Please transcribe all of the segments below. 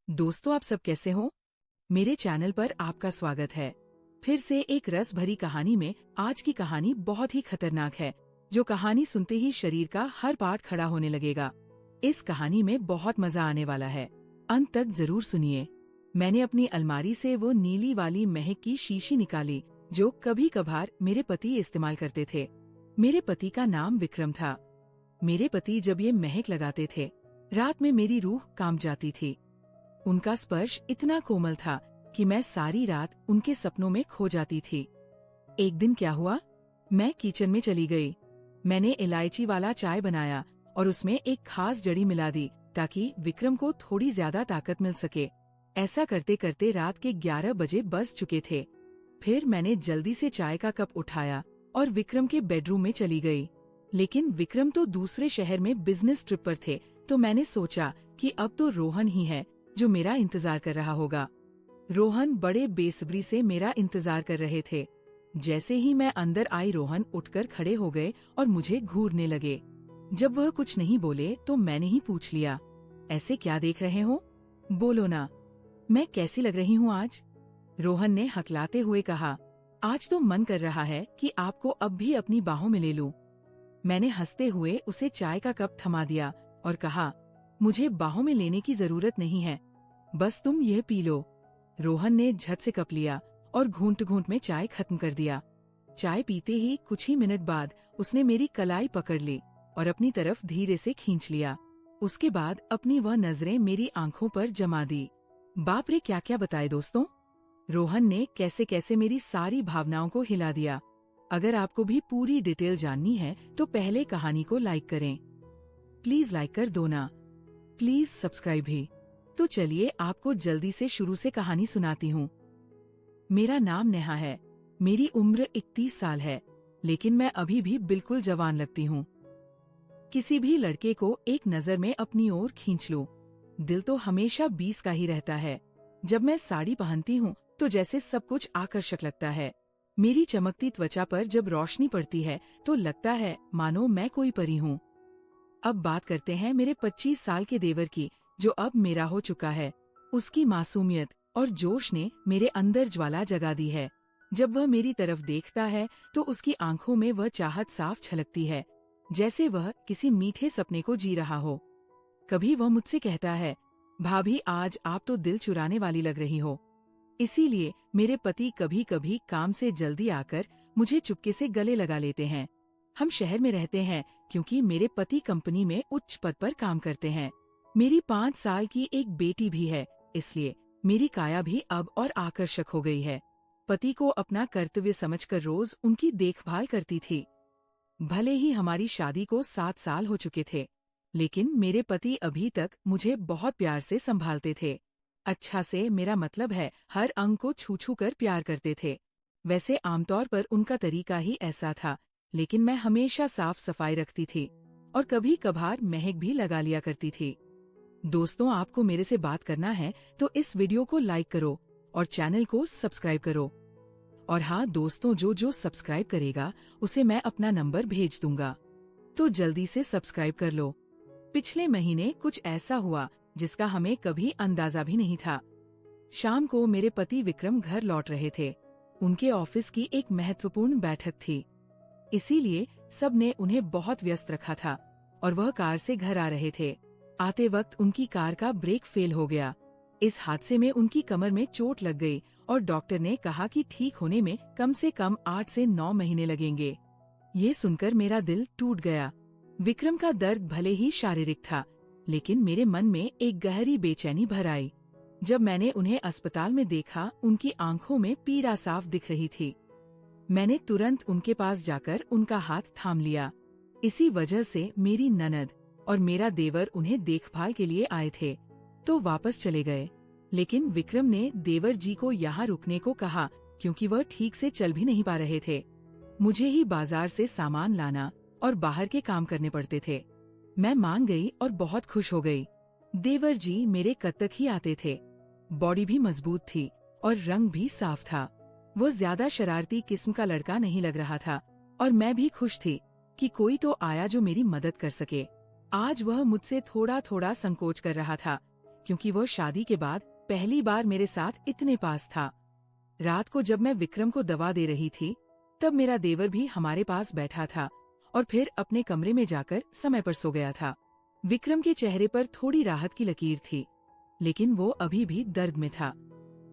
दोस्तों, आप सब कैसे हो? मेरे चैनल पर आपका स्वागत है। फिर से एक रस भरी कहानी में आज की कहानी बहुत ही खतरनाक है, जो कहानी सुनते ही शरीर का हर पार्ट खड़ा होने लगेगा। इस कहानी में बहुत मजा आने वाला है, अंत तक जरूर सुनिए। मैंने अपनी अलमारी से वो नीली वाली महक की शीशी निकाली, जो कभी कभार मेरे पति इस्तेमाल करते थे। मेरे पति का नाम विक्रम था। मेरे पति जब ये महक लगाते थे, रात में मेरी रूह कांप जाती थी। उनका स्पर्श इतना कोमल था कि मैं सारी रात उनके सपनों में खो जाती थी। एक दिन क्या हुआ, मैं किचन में चली गई। मैंने इलायची वाला चाय बनाया और उसमें एक खास जड़ी मिला दी ताकि विक्रम को थोड़ी ज्यादा ताकत मिल सके। ऐसा करते करते रात के 11 बजे बज चुके थे। फिर मैंने जल्दी से चाय का कप उठाया और विक्रम के बेडरूम में चली गई। लेकिन विक्रम तो दूसरे शहर में बिजनेस ट्रिप पर थे, तो मैंने सोचा कि अब तो रोहन ही है जो मेरा इंतजार कर रहा होगा। रोहन बड़े बेसब्री से मेरा इंतजार कर रहे थे। जैसे ही मैं अंदर आई, रोहन उठकर खड़े हो गए और मुझे घूरने लगे। जब वह कुछ नहीं बोले तो मैंने ही पूछ लिया, ऐसे क्या देख रहे हो? बोलो ना, मैं कैसी लग रही हूँ आज? रोहन ने हकलाते हुए कहा, आज तो मन कर रहा है कि आपको अब भी अपनी बाहों में ले लूं। मैंने हंसते हुए उसे चाय का कप थमा दिया और कहा, मुझे बाहों में लेने की जरूरत नहीं है, बस तुम यह पी लो। रोहन ने झट से कप लिया और घूंट घूंट में चाय खत्म कर दिया। चाय पीते ही कुछ ही मिनट बाद उसने मेरी कलाई पकड़ ली और अपनी तरफ धीरे से खींच लिया। उसके बाद अपनी वह नजरें मेरी आंखों पर जमा दी। बाप रे, क्या क्या बताए दोस्तों। रोहन ने कैसे कैसे मेरी सारी भावनाओं को हिला दिया। अगर आपको भी पूरी डिटेल जाननी है तो पहले कहानी को लाइक करें। प्लीज लाइक कर दो ना, प्लीज सब्सक्राइब भी। तो चलिए आपको जल्दी से शुरू से कहानी सुनाती हूँ। मेरा नाम नेहा है। मेरी उम्र 31 साल है, लेकिन मैं अभी भी बिल्कुल जवान लगती हूँ। किसी भी लड़के को एक नजर में अपनी ओर खींच लूं, दिल तो हमेशा 20 का ही रहता है। जब मैं साड़ी पहनती हूँ तो जैसे सब कुछ आकर्षक लगता है। मेरी चमकती त्वचा पर जब रोशनी पड़ती है तो लगता है मानो मैं कोई परी हूँ। अब बात करते हैं मेरे 25 साल के देवर की, जो अब मेरा हो चुका है। उसकी मासूमियत और जोश ने मेरे अंदर ज्वाला जगा दी है। जब वह मेरी तरफ देखता है तो उसकी आंखों में वह चाहत साफ छलकती है, जैसे वह किसी मीठे सपने को जी रहा हो। कभी वह मुझसे कहता है, भाभी आज आप तो दिल चुराने वाली लग रही हो। इसीलिए मेरे पति कभी कभी काम से जल्दी आकर मुझे चुपके से गले लगा लेते हैं। हम शहर में रहते हैं क्योंकि मेरे पति कंपनी में उच्च पद पर काम करते हैं। मेरी 5 साल की एक बेटी भी है, इसलिए मेरी काया भी अब और आकर्षक हो गई है। पति को अपना कर्तव्य समझकर रोज उनकी देखभाल करती थी। भले ही हमारी शादी को 7 साल हो चुके थे, लेकिन मेरे पति अभी तक मुझे बहुत प्यार से संभालते थे। अच्छा से मेरा मतलब है, हर अंग को छू छू कर प्यार करते थे। वैसे आमतौर पर उनका तरीका ही ऐसा था, लेकिन मैं हमेशा साफ सफाई रखती थी और कभी कभार महक भी लगा लिया करती थी। दोस्तों, आपको मेरे से बात करना है तो इस वीडियो को लाइक करो और चैनल को सब्सक्राइब करो। और हाँ दोस्तों, जो सब्सक्राइब करेगा उसे मैं अपना नंबर भेज दूंगा, तो जल्दी से सब्सक्राइब कर लो। पिछले महीने कुछ ऐसा हुआ जिसका हमें कभी अंदाजा भी नहीं था। शाम को मेरे पति विक्रम घर लौट रहे थे। उनके ऑफिस की एक महत्वपूर्ण बैठक थी, इसीलिए सब ने उन्हें बहुत व्यस्त रखा था और वह कार से घर आ रहे थे। आते वक्त उनकी कार का ब्रेक फेल हो गया। इस हादसे में उनकी कमर में चोट लग गई और डॉक्टर ने कहा कि ठीक होने में कम से कम 8 से 9 महीने लगेंगे। ये सुनकर मेरा दिल टूट गया। विक्रम का दर्द भले ही शारीरिक था, लेकिन मेरे मन में एक गहरी बेचैनी भर आई। जब मैंने उन्हें अस्पताल में देखा, उनकी आंखों में पीड़ा साफ दिख रही थी। मैंने तुरंत उनके पास जाकर उनका हाथ थाम लिया। इसी वजह से मेरी ननद और मेरा देवर उन्हें देखभाल के लिए आए थे, तो वापस चले गए। लेकिन विक्रम ने देवर जी को यहाँ रुकने को कहा क्योंकि वह ठीक से चल भी नहीं पा रहे थे। मुझे ही बाजार से सामान लाना और बाहर के काम करने पड़ते थे। मैं मान गई और बहुत खुश हो गई। देवर जी मेरे कद तक ही आते थे। बॉडी भी मजबूत थी और रंग भी साफ था। वो ज्यादा शरारती किस्म का लड़का नहीं लग रहा था और मैं भी खुश थी कि कोई तो आया जो मेरी मदद कर सके। आज वह मुझसे थोड़ा थोड़ा संकोच कर रहा था क्योंकि वो शादी के बाद पहली बार मेरे साथ इतने पास था। रात को जब मैं विक्रम को दवा दे रही थी, तब मेरा देवर भी हमारे पास बैठा था और फिर अपने कमरे में जाकर समय पर सो गया था। विक्रम के चेहरे पर थोड़ी राहत की लकीर थी, लेकिन वो अभी भी दर्द में था।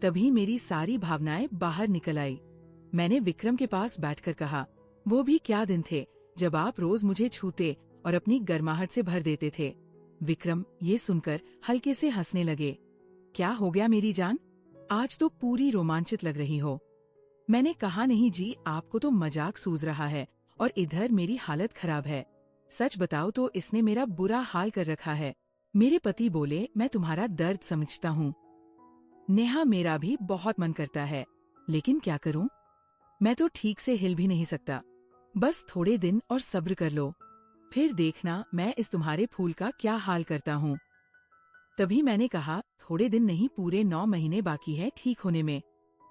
तभी मेरी सारी भावनाएं बाहर निकल आई। मैंने विक्रम के पास बैठकर कहा, वो भी क्या दिन थे जब आप रोज मुझे छूते और अपनी गर्माहट से भर देते थे। विक्रम ये सुनकर हल्के से हंसने लगे। क्या हो गया मेरी जान, आज तो पूरी रोमांचित लग रही हो। मैंने कहा, नहीं जी, आपको तो मजाक सूझ रहा है और इधर मेरी हालत खराब है। सच बताओ तो इसने मेरा बुरा हाल कर रखा है। मेरे पति बोले, मैं तुम्हारा दर्द समझता हूँ नेहा, मेरा भी बहुत मन करता है, लेकिन क्या करूँ, मैं तो ठीक से हिल भी नहीं सकता। बस थोड़े दिन और सब्र कर लो, फिर देखना मैं इस तुम्हारे फूल का क्या हाल करता हूँ। तभी मैंने कहा, थोड़े दिन नहीं, पूरे 9 महीने बाकी है ठीक होने में,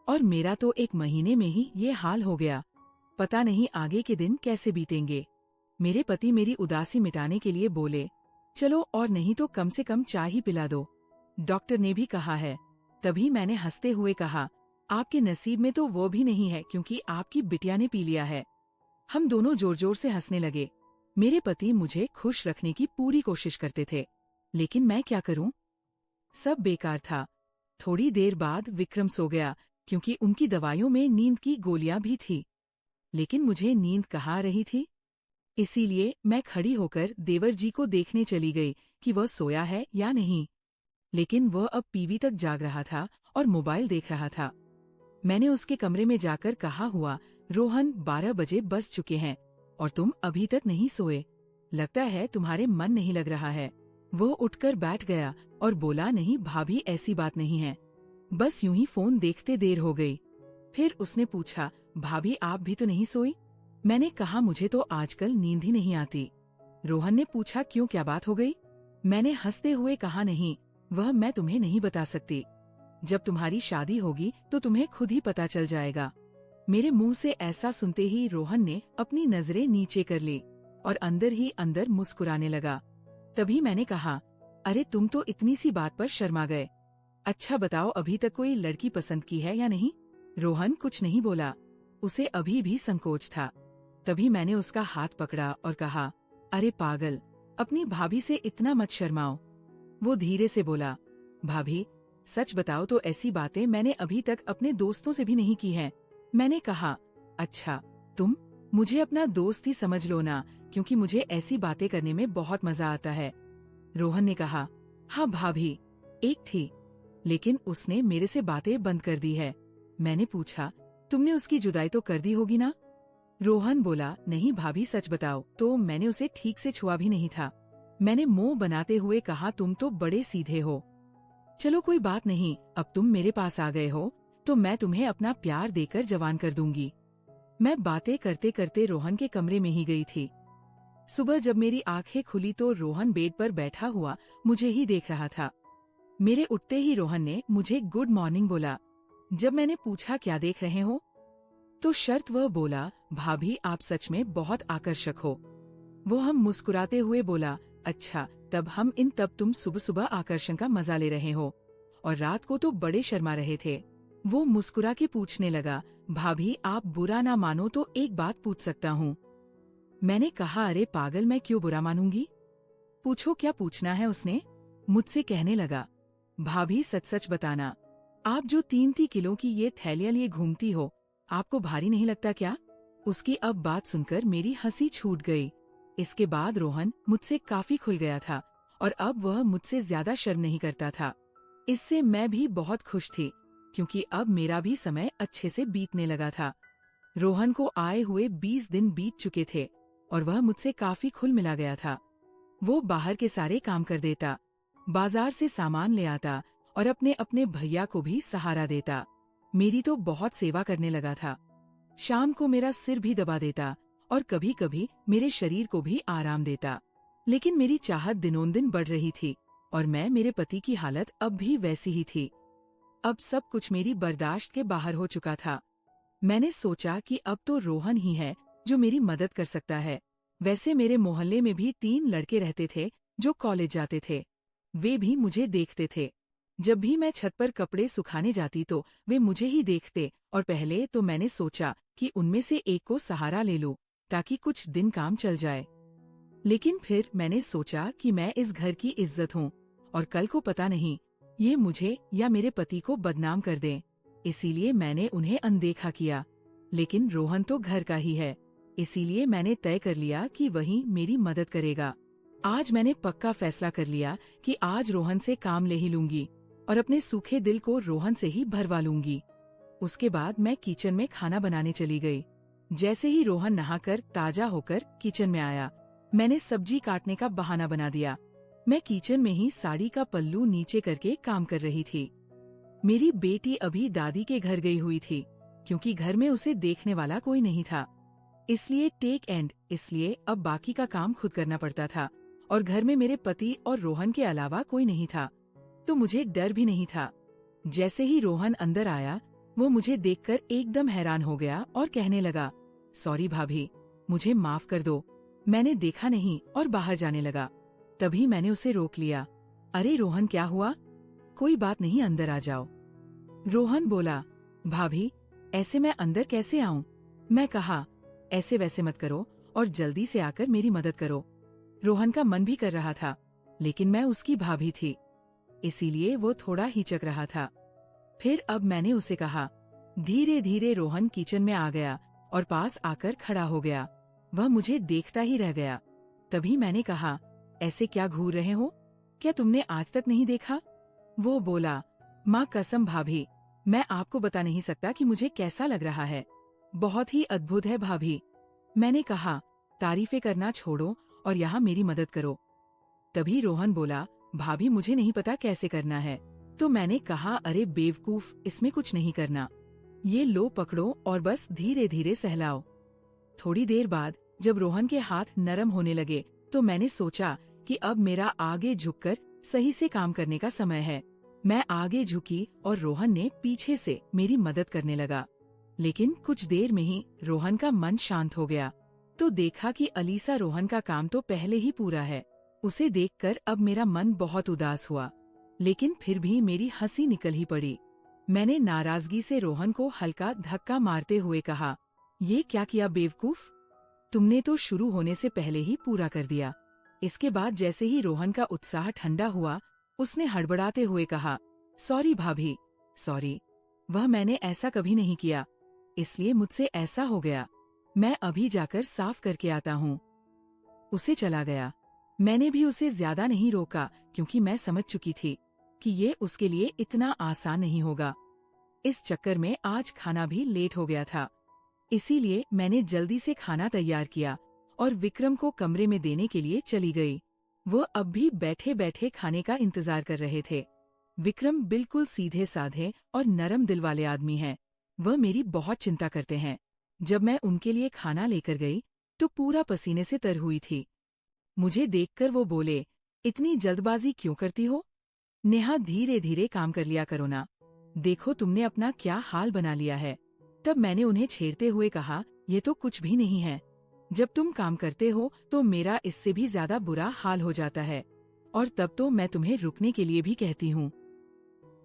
और मेरा तो 1 महीने में ही ये हाल हो गया। पता नहीं आगे के दिन कैसे बीतेंगे। मेरे पति मेरी उदासी मिटाने के लिए बोले, चलो और नहीं तो कम से कम चाय ही पिला दो, डॉक्टर ने भी कहा है। तभी मैंने हंसते हुए कहा, आपके नसीब में तो वो भी नहीं है, क्योंकि आपकी बिटिया ने पी लिया है। हम दोनों जोर जोर से हंसने लगे। मेरे पति मुझे खुश रखने की पूरी कोशिश करते थे, लेकिन मैं क्या करूं, सब बेकार था। थोड़ी देर बाद विक्रम सो गया, क्योंकि उनकी दवाइयों में नींद की गोलियां भी थी, लेकिन मुझे नींद कहाँ आ रही थी। इसीलिए मैं खड़ी होकर देवर जी को देखने चली गई कि वह सोया है या नहीं, लेकिन वह अब पीवी तक जाग रहा था और मोबाइल देख रहा था। मैंने उसके कमरे में जाकर कहा, हुआ रोहन, 12 बजे बज चुके हैं और तुम अभी तक नहीं सोए, लगता है तुम्हारे मन नहीं लग रहा है। वो उठकर बैठ गया और बोला, नहीं भाभी, ऐसी बात नहीं है, बस यूं ही फोन देखते देर हो गई। फिर उसने पूछा, भाभी आप भी तो नहीं सोई? मैंने कहा, मुझे तो आजकल नींद ही नहीं आती। रोहन ने पूछा, क्यों, क्या बात हो गई? मैंने हंसते हुए कहा, नहीं, वह मैं तुम्हें नहीं बता सकती। जब तुम्हारी शादी होगी तो तुम्हें खुद ही पता चल जाएगा। मेरे मुंह से ऐसा सुनते ही रोहन ने अपनी नजरें नीचे कर ली और अंदर ही अंदर मुस्कुराने लगा। तभी मैंने कहा, अरे तुम तो इतनी सी बात पर शर्मा गए। अच्छा बताओ, अभी तक कोई लड़की पसंद की है या नहीं? रोहन कुछ नहीं बोला, उसे अभी भी संकोच था। तभी मैंने उसका हाथ पकड़ा और कहा, अरे पागल, अपनी भाभी से इतना मत शर्माओ। वो धीरे से बोला, भाभी सच बताओ तो ऐसी बातें मैंने अभी तक अपने दोस्तों से भी नहीं की हैं। मैंने कहा, अच्छा, तुम मुझे अपना दोस्त ही समझ लो ना, क्योंकि मुझे ऐसी बातें करने में बहुत मजा आता है। रोहन ने कहा, हाँ भाभी, एक थी, लेकिन उसने मेरे से बातें बंद कर दी है। मैंने पूछा, तुमने उसकी जुदाई तो कर दी होगी ना? रोहन बोला, नहीं भाभी सच बताओ तो मैंने उसे ठीक से छुआ भी नहीं था। मैंने मुंह बनाते हुए कहा, तुम तो बड़े सीधे हो। चलो कोई बात नहीं, अब तुम मेरे पास आ गए हो तो मैं तुम्हें अपना प्यार देकर जवान कर दूंगी। मैं बातें करते करते रोहन के कमरे में ही गई थी। सुबह जब मेरी आंखें खुली तो रोहन बेड पर बैठा हुआ मुझे ही देख रहा था। मेरे उठते ही रोहन ने मुझे गुड मॉर्निंग बोला। जब मैंने पूछा, क्या देख रहे हो, तो शर्त वह बोला, भाभी आप सच में बहुत आकर्षक हो। वो हम मुस्कुराते हुए बोला, अच्छा, तब तुम सुबह सुबह आकर्षण का मजा ले रहे हो और रात को तो बड़े शर्मा रहे थे। वो मुस्कुरा के पूछने लगा, भाभी आप बुरा ना मानो तो एक बात पूछ सकता हूँ? मैंने कहा, अरे पागल, मैं क्यों बुरा मानूंगी, पूछो क्या पूछना है। उसने मुझसे कहने लगा, भाभी सच सच बताना, आप जो 3-3 किलो की ये थैलियां लिए घूमती हो, आपको भारी नहीं लगता क्या? उसकी अब बात सुनकर मेरी हंसी छूट गई। इसके बाद रोहन मुझसे काफी खुल गया था और अब वह मुझसे ज्यादा शर्म नहीं करता था। इससे मैं भी बहुत खुश थी, क्योंकि अब मेरा भी समय अच्छे से बीतने लगा था। रोहन को आए हुए 20 दिन बीत चुके थे और वह मुझसे काफी खुल मिला गया था। वो बाहर के सारे काम कर देता, बाजार से सामान ले आता और अपने अपने भैया को भी सहारा देता। मेरी तो बहुत सेवा करने लगा था। शाम को मेरा सिर भी दबा देता और कभी कभी मेरे शरीर को भी आराम देता। लेकिन मेरी चाहत दिनोंदिन बढ़ रही थी और मैं मेरे पति की हालत अब भी वैसी ही थी। अब सब कुछ मेरी बर्दाश्त के बाहर हो चुका था। मैंने सोचा कि अब तो रोहन ही है जो मेरी मदद कर सकता है। वैसे मेरे मोहल्ले में भी 3 लड़के रहते थे जो कॉलेज जाते थे। वे भी मुझे देखते थे। जब भी मैं छत पर कपड़े सुखाने जाती तो वे मुझे ही देखते और पहले तो मैंने सोचा कि उनमें से एक को सहारा ले लूं ताकि कुछ दिन काम चल जाए। लेकिन फिर मैंने सोचा कि मैं इस घर की इज्जत हूँ और कल को पता नहीं ये मुझे या मेरे पति को बदनाम कर दें, इसीलिए मैंने उन्हें अनदेखा किया। लेकिन रोहन तो घर का ही है, इसीलिए मैंने तय कर लिया कि वही मेरी मदद करेगा। आज मैंने पक्का फैसला कर लिया कि आज रोहन से काम ले ही लूंगी और अपने सूखे दिल को रोहन से ही भरवा लूंगी। उसके बाद मैं किचन में खाना बनाने चली गई। जैसे ही रोहन नहाकर ताजा होकर किचन में आया, मैंने सब्जी काटने का बहाना बना दिया। मैं किचन में ही साड़ी का पल्लू नीचे करके काम कर रही थी। मेरी बेटी अभी दादी के घर गई हुई थी, क्योंकि घर में उसे देखने वाला कोई नहीं था। इसलिए इसलिए अब बाकी का काम खुद करना पड़ता था और घर में मेरे पति और रोहन के अलावा कोई नहीं था, तो मुझे डर भी नहीं था। जैसे ही रोहन अंदर आया, वो मुझे देखकर एकदम हैरान हो गया और कहने लगा, सॉरी भाभी, मुझे माफ कर दो, मैंने देखा नहीं और बाहर जाने लगा। तभी मैंने उसे रोक लिया। अरे रोहन, क्या हुआ? कोई बात नहीं, अंदर आ जाओ। रोहन बोला, भाभी ऐसे मैं अंदर कैसे आऊं? मैं कहा, ऐसे वैसे मत करो और जल्दी से आकर मेरी मदद करो। रोहन का मन भी कर रहा था, लेकिन मैं उसकी भाभी थी, इसीलिए वो थोड़ा हिचक रहा था। फिर अब मैंने उसे कहा। धीरे धीरे रोहन किचन में आ गया और पास आकर खड़ा हो गया। वह मुझे देखता ही रह गया। तभी मैंने कहा, ऐसे क्या घूर रहे हो? क्या तुमने आज तक नहीं देखा? वो बोला, माँ कसम भाभी, मैं आपको बता नहीं सकता कि मुझे कैसा लग रहा है। बहुत ही अद्भुत है भाभी। मैंने कहा, तारीफें करना छोड़ो और यहाँ मेरी मदद करो। तभी रोहन बोला, भाभी मुझे नहीं पता कैसे करना है। तो मैंने कहा, अरे बेवकूफ, इसमें कुछ नहीं करना, ये लो पकड़ो और बस धीरे धीरे सहलाओ। थोड़ी देर बाद जब रोहन के हाथ नरम होने लगे तो मैंने सोचा कि अब मेरा आगे झुककर सही से काम करने का समय है। मैं आगे झुकी और रोहन ने पीछे से मेरी मदद करने लगा। लेकिन कुछ देर में ही रोहन का मन शांत हो गया। तो देखा कि अलीसा रोहन का काम तो पहले ही पूरा है। उसे देखकर अब मेरा मन बहुत उदास हुआ, लेकिन फिर भी मेरी हंसी निकल ही पड़ी। मैंने नाराजगी से रोहन को हल्का धक्का मारते हुए कहा, ये क्या किया बेवकूफ, तुमने तो शुरू होने से पहले ही पूरा कर दिया। इसके बाद जैसे ही रोहन का उत्साह ठंडा हुआ, उसने हड़बड़ाते हुए कहा, सॉरी भाभी, सॉरी, वह मैंने ऐसा कभी नहीं किया, इसलिए मुझसे ऐसा हो गया। मैं अभी जाकर साफ करके आता हूँ। उसे चला गया। मैंने भी उसे ज्यादा नहीं रोका, क्योंकि मैं समझ चुकी थी कि ये उसके लिए इतना आसान नहीं होगा। इस चक्कर में आज खाना भी लेट हो गया था, इसीलिए मैंने जल्दी से खाना तैयार किया और विक्रम को कमरे में देने के लिए चली गई। वो अब भी बैठे बैठे खाने का इंतजार कर रहे थे। विक्रम बिल्कुल सीधे साधे और नरम दिल वाले आदमी हैं। वह मेरी बहुत चिंता करते हैं। जब मैं उनके लिए खाना लेकर गई तो पूरा पसीने से तर हुई थी। मुझे देखकर वो बोले, इतनी जल्दबाजी क्यों करती हो? नेहा, धीरे धीरे काम कर लिया करो ना, देखो तुमने अपना क्या हाल बना लिया है। तब मैंने उन्हें छेड़ते हुए कहा, ये तो कुछ भी नहीं है, जब तुम काम करते हो तो मेरा इससे भी ज्यादा बुरा हाल हो जाता है, और तब तो मैं तुम्हें रुकने के लिए भी कहती हूँ,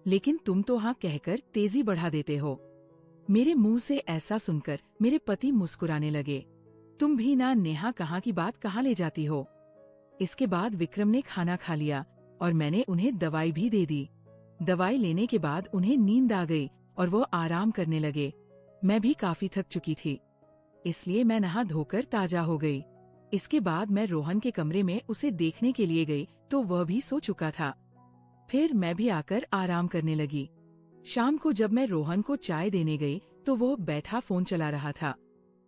लेकिन तुम तो हाँ कहकर तेजी बढ़ा देते हो। मेरे मुंह से ऐसा सुनकर मेरे पति मुस्कुराने लगे। तुम भी ना नेहा, कहाँ की बात कहाँ ले जाती हो। इसके बाद विक्रम ने खाना खा लिया और मैंने उन्हें दवाई भी दे दी। दवाई लेने के बाद उन्हें नींद आ गई और वो आराम करने लगे। मैं भी काफी थक चुकी थी, इसलिए मैं नहा धोकर ताजा हो गई। इसके बाद मैं रोहन के कमरे में उसे देखने के लिए गई तो वह भी सो चुका था। फिर मैं भी आकर आराम करने लगी। शाम को जब मैं रोहन को चाय देने गई तो वो बैठा फोन चला रहा था।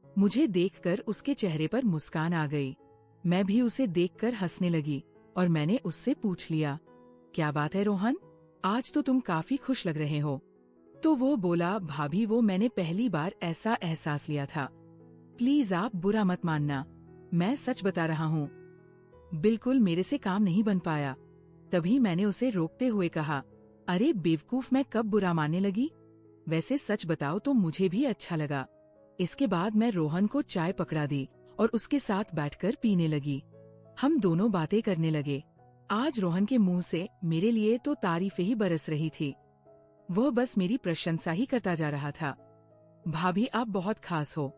मुझे देखकर उसके चेहरे पर मुस्कान आ गई। मैं भी उसे देखकर हंसने लगी और मैंने उससे पूछ लिया, क्या बात है रोहन, आज तो तुम काफी खुश लग रहे हो। तो वो बोला, भाभी वो मैंने पहली बार ऐसा एहसास लिया था, प्लीज आप बुरा मत मानना, मैं सच बता रहा हूँ, बिल्कुल मेरे से काम नहीं बन पाया। तभी मैंने उसे रोकते हुए कहा, अरे बेवकूफ, मैं कब बुरा मानने लगी, वैसे सच बताओ तो मुझे भी अच्छा लगा। इसके बाद मैं रोहन को चाय पकड़ा दी और उसके साथ बैठकर पीने लगी। हम दोनों बातें करने लगे। आज रोहन के मुंह से मेरे लिए तो तारीफें ही बरस रही थी। वह बस मेरी प्रशंसा ही करता जा रहा था। भाभी, आप बहुत खास हो।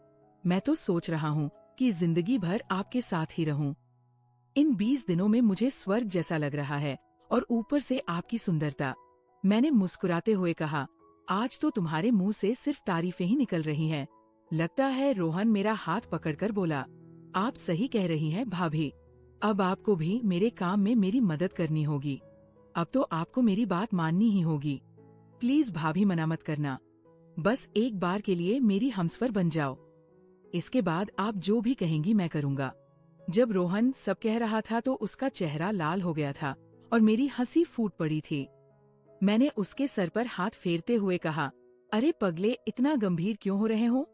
मैं तो सोच रहा हूँ कि जिंदगी भर आपके साथ ही रहूं। इन 20 दिनों में मुझे स्वर्ग जैसा लग रहा है, और ऊपर से आपकी सुंदरता। मैंने मुस्कुराते हुए कहा, आज तो तुम्हारे मुंह से सिर्फ तारीफें ही निकल रही हैं। लगता है रोहन मेरा हाथ पकड़कर बोला, आप सही कह रही हैं भाभी। अब आपको भी मेरे काम में मेरी मदद करनी होगी। अब तो आपको मेरी बात माननी ही होगी। प्लीज भाभी, मना मत करना। बस एक बार के लिए मेरी हमसफर बन जाओ। इसके बाद आप जो भी कहेंगी मैं करूँगा। जब रोहन सब कह रहा था तो उसका चेहरा लाल हो गया था और मेरी हंसी फूट पड़ी थी। मैंने उसके सर पर हाथ फेरते हुए कहा, अरे पगले, इतना गंभीर क्यों हो रहे हो?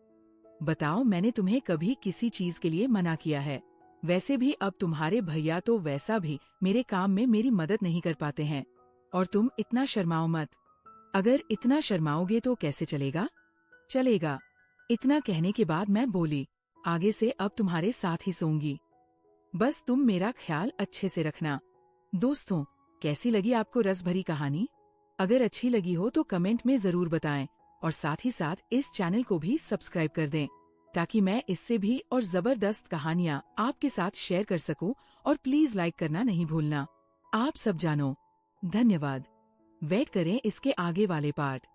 बताओ, मैंने तुम्हें कभी किसी चीज के लिए मना किया है? वैसे भी अब तुम्हारे भैया तो वैसा भी मेरे काम में मेरी मदद नहीं कर पाते हैं, और तुम इतना शर्माओ मत। अगर इतना शर्माओगे तो कैसे चलेगा? चलेगा। इतना कहने के बाद मैं बोली, आगे से अब तुम्हारे साथ ही सोऊंगी। बस तुम मेरा ख्याल अच्छे से रखना। दोस्तों, कैसी लगी आपको रस भरी कहानी? अगर अच्छी लगी हो तो कमेंट में जरूर बताएं, और साथ ही साथ इस चैनल को भी सब्सक्राइब कर दें, ताकि मैं इससे भी और जबरदस्त कहानियाँ आपके साथ शेयर कर सकूं। और प्लीज लाइक करना नहीं भूलना। आप सब जानो। धन्यवाद। वेट करें इसके आगे वाले पार्ट।